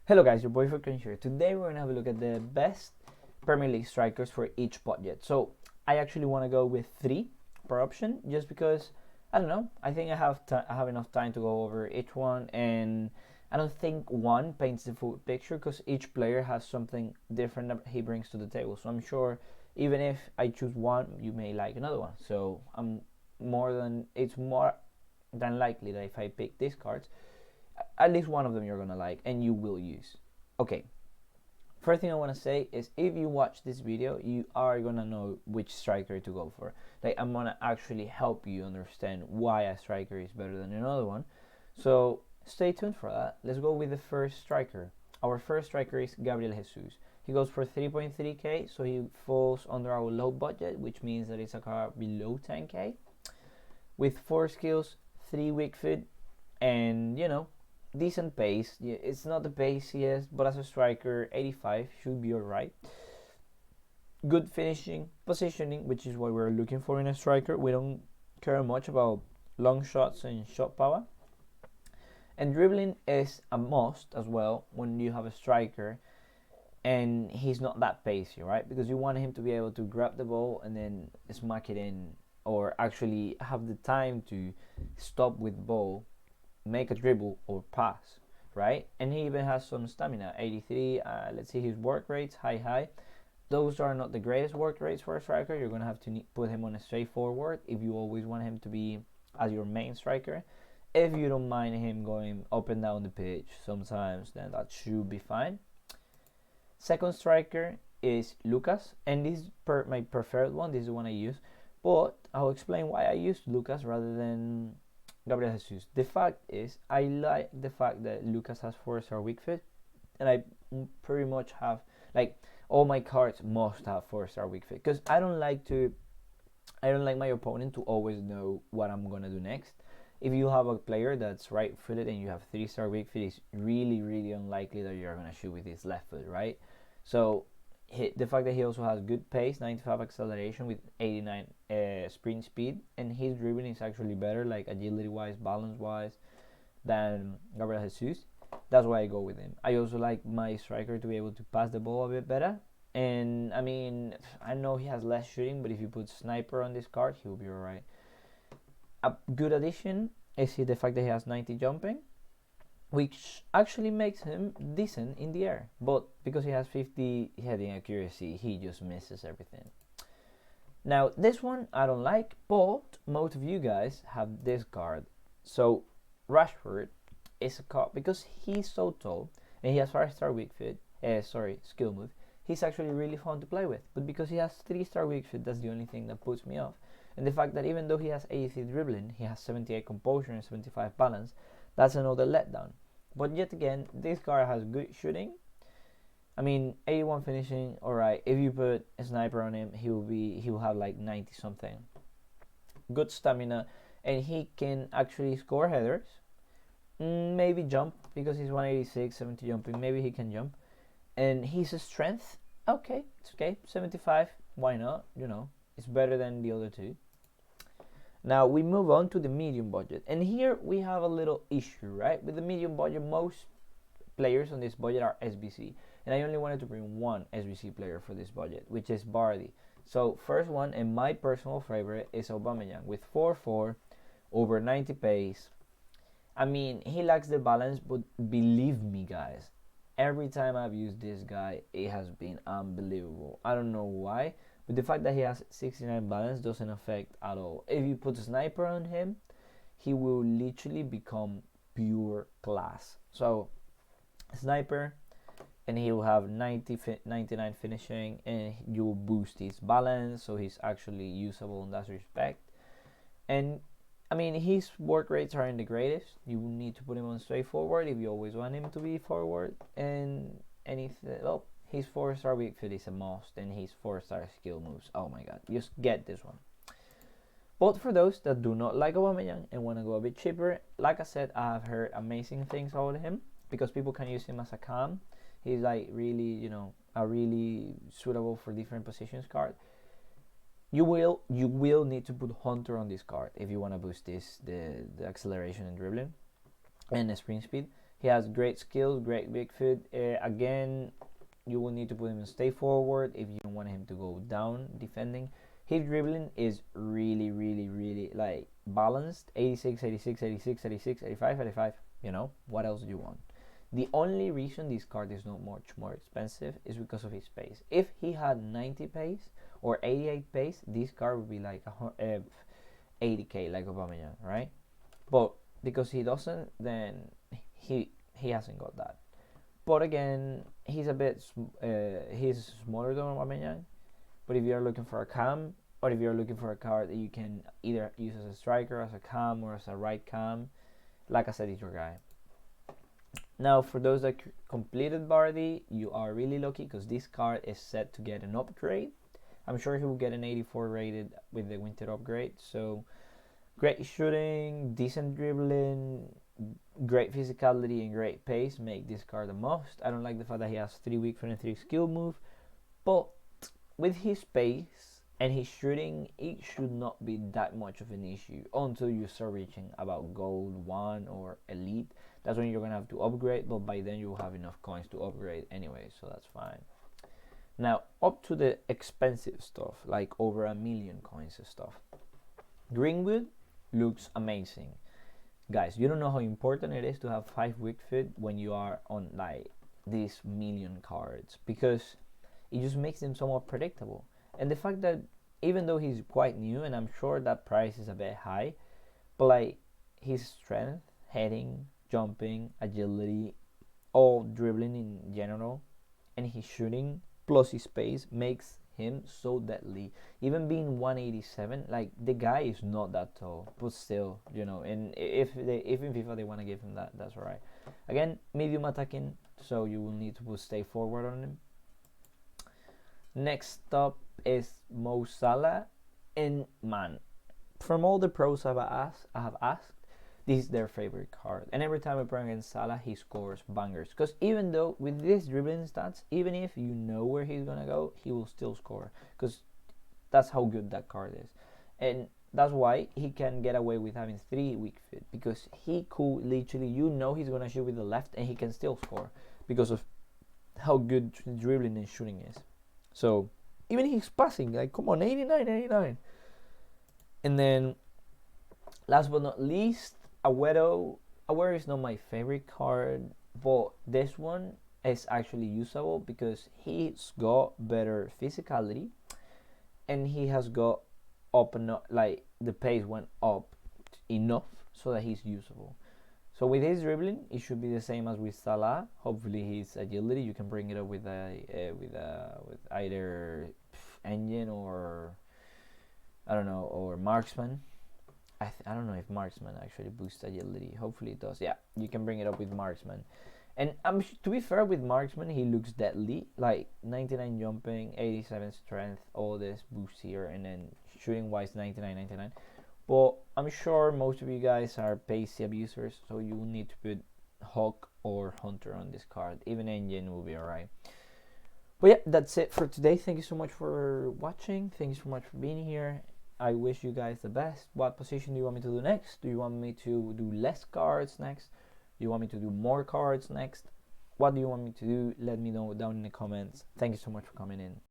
Hello guys, your boy Furkan here. Today we're gonna have a look at the best Premier League strikers for each budget. So I actually want to go with 3 per option, just because I don't know. I think I have enough time to go over each one, and I don't think one paints the full picture because each player has something different that he brings to the table. So I'm sure even if I choose one, you may like another one. So it's more than likely that if I pick these cards, at least one of them you're gonna like and you will use. Okay, first thing I want to say is if you watch this video, you are gonna know which striker to go for. Like, I'm gonna actually help you understand why a striker is better than another one. So stay tuned for that. Let's go with the first striker. Our first striker is Gabriel Jesus. He goes for 3.3k, so he falls under our low budget, which means that it's a card below 10k, with 4 skills, 3 weak foot, and decent pace. Yeah, it's not the paciest, but as a striker, 85 should be alright. Good finishing, positioning, which is what we're looking for in a striker. We don't care much about long shots and shot power. And dribbling is a must as well when you have a striker and he's not that pacey, right? Because you want him to be able to grab the ball and then smack it in, or actually have the time to stop with the ball, make a dribble or pass, right? And he even has some stamina, 83. Let's see his work rates, high. Those are not the greatest work rates for a striker. You're gonna have to put him on a straightforward if you always want him to be as your main striker. If you don't mind him going up and down the pitch sometimes, then that should be fine. Second striker is Lucas, and this is my preferred one. This is the one I use, but I'll explain why I used Lucas rather than Gabriel Jesus. The fact is, I like the fact that Lucas has 4-star weak foot, and I pretty much have, like, all my cards must have 4-star weak foot, because I don't like my opponent to always know what I'm gonna do next. If you have a player that's right footed and you have 3-star weak foot, it's really unlikely that you're gonna shoot with his left foot, right? So the fact that he also has good pace, 95 acceleration with 89 sprint speed, and his dribbling is actually better, like agility wise, balance wise, than Gabriel Jesus. That's why I go with him. I also like my striker to be able to pass the ball a bit better. And I mean, I know he has less shooting, but if you put sniper on this card, he will be alright. A good addition is the fact that he has 90 jumping, which actually makes him decent in the air. But because he has 50 heading accuracy, he just misses everything. Now, this one I don't like, but most of you guys have this card. So, Rashford is a card, because he's so tall and he has 5-star weak foot, skill move, he's actually really fun to play with. But because he has 3-star weak foot, that's the only thing that puts me off. And the fact that even though he has 83 dribbling, he has 78 composure and 75 balance, that's another letdown. But yet again, this card has good shooting. I mean, 81 finishing, alright. If you put a sniper on him, he will have like 90 something. Good stamina, and he can actually score headers. Maybe jump, because he's 186, 70 jumping. Maybe he can jump. And he's a strength. Okay, it's okay. 75. Why not? It's better than the other two. Now we move on to the medium budget, and here we have a little issue, right? With the medium budget, most players on this budget are SBC, and I only wanted to bring one SBC player for this budget, which is Bardi. So first one, and my personal favorite, is Aubameyang with 4-4, over 90 pace. I mean, he lacks the balance, but believe me guys, every time I've used this guy, it has been unbelievable. I don't know why, but the fact that he has 69 balance doesn't affect at all. If you put a sniper on him, he will literally become pure class. So sniper, and he will have 99 finishing, and you will boost his balance, so he's actually usable in that respect. And I mean, his work rates aren't the greatest. You need to put him on straightforward if you always want him to be forward. And anything, well, his 4-star weak foot is a must, and his 4-star skill moves, oh my god, just get this one. But for those that do not like Aubameyang and want to go a bit cheaper, like I said, I have heard amazing things about him, because people can use him as a cam. He's like really, a really suitable for different positions card. You will need to put Hunter on this card if you want to boost the acceleration and dribbling and the sprint speed. He has great skills, great big foot. Again, you will need to put him in stay forward if you don't want him to go down defending. His dribbling is really, really, really like balanced. 86, 86, 86, 86, 85, 85. You know, what else do you want? The only reason this card is not much more expensive is because of his pace. If he had 90 pace or 88 pace, this card would be like 80k like Aubameyang, right? But because he doesn't, then he hasn't got that. But again, he's a bit he's smaller than Aubameyang. But if you're looking for a cam, or if you're looking for a card that you can either use as a striker, as a cam, or as a right cam, like I said, it's your guy. Now, for those that completed Bardi, you are really lucky because this card is set to get an upgrade. I'm sure he will get an 84 rated with the winter upgrade. So, great shooting, decent dribbling, great physicality, and great pace make this card a must. I don't like the fact that he has 3 weak foot and 3 skill move, but with his pace and his shooting, it should not be that much of an issue until you start reaching about gold 1 or elite. That's when you're gonna have to upgrade, but by then you'll have enough coins to upgrade anyway, so that's fine. Now, up to the expensive stuff, like over 1 million coins and stuff. Greenwood looks amazing. Guys, you don't know how important it is to have 5 weak foot when you are on like these million cards, because it just makes him somewhat predictable. And the fact that even though he's quite new, and I'm sure that price is a bit high, but like his strength, heading, jumping, agility, all dribbling in general, and his shooting plus his pace makes him so deadly. Even being 187, like the guy is not that tall, but still, you know. And if in FIFA they want to give him that, that's alright. Again, medium attacking, so you will need to put stay forward on him. Next up is Mo Salah, and man, from all the pros I have asked, this is their favorite card. And every time I play against Salah, he scores bangers. Because even though with this dribbling stats, even if you know where he's gonna go, he will still score. Because that's how good that card is. And that's why he can get away with having 3 weak foot. Because he could literally, you know he's gonna shoot with the left and he can still score. Because of how good dribbling and shooting is. So, even he's passing, like, come on, 89, 89. And then, last but not least, Agüero is not my favorite card, but this one is actually usable because he's got better physicality and he has got up and up, like the pace went up enough so that he's usable. So with his dribbling, it should be the same as with Salah. Hopefully his agility, you can bring it up with either engine or I don't know, or marksman. I don't know if marksman actually boosts agility. Hopefully it does. Yeah, you can bring it up with marksman. And to be fair, with marksman, he looks deadly. Like 99 jumping, 87 strength, all this boost here, and then shooting wise 99, 99. But I'm sure most of you guys are pacey abusers, so you will need to put Hawk or Hunter on this card. Even engine will be alright. But yeah, that's it for today. Thank you so much for watching. Thank you so much for being here. I wish you guys the best. What position do you want me to do next? Do you want me to do less cards next? Do you want me to do more cards next? What do you want me to do? Let me know down in the comments. Thank you so much for coming in.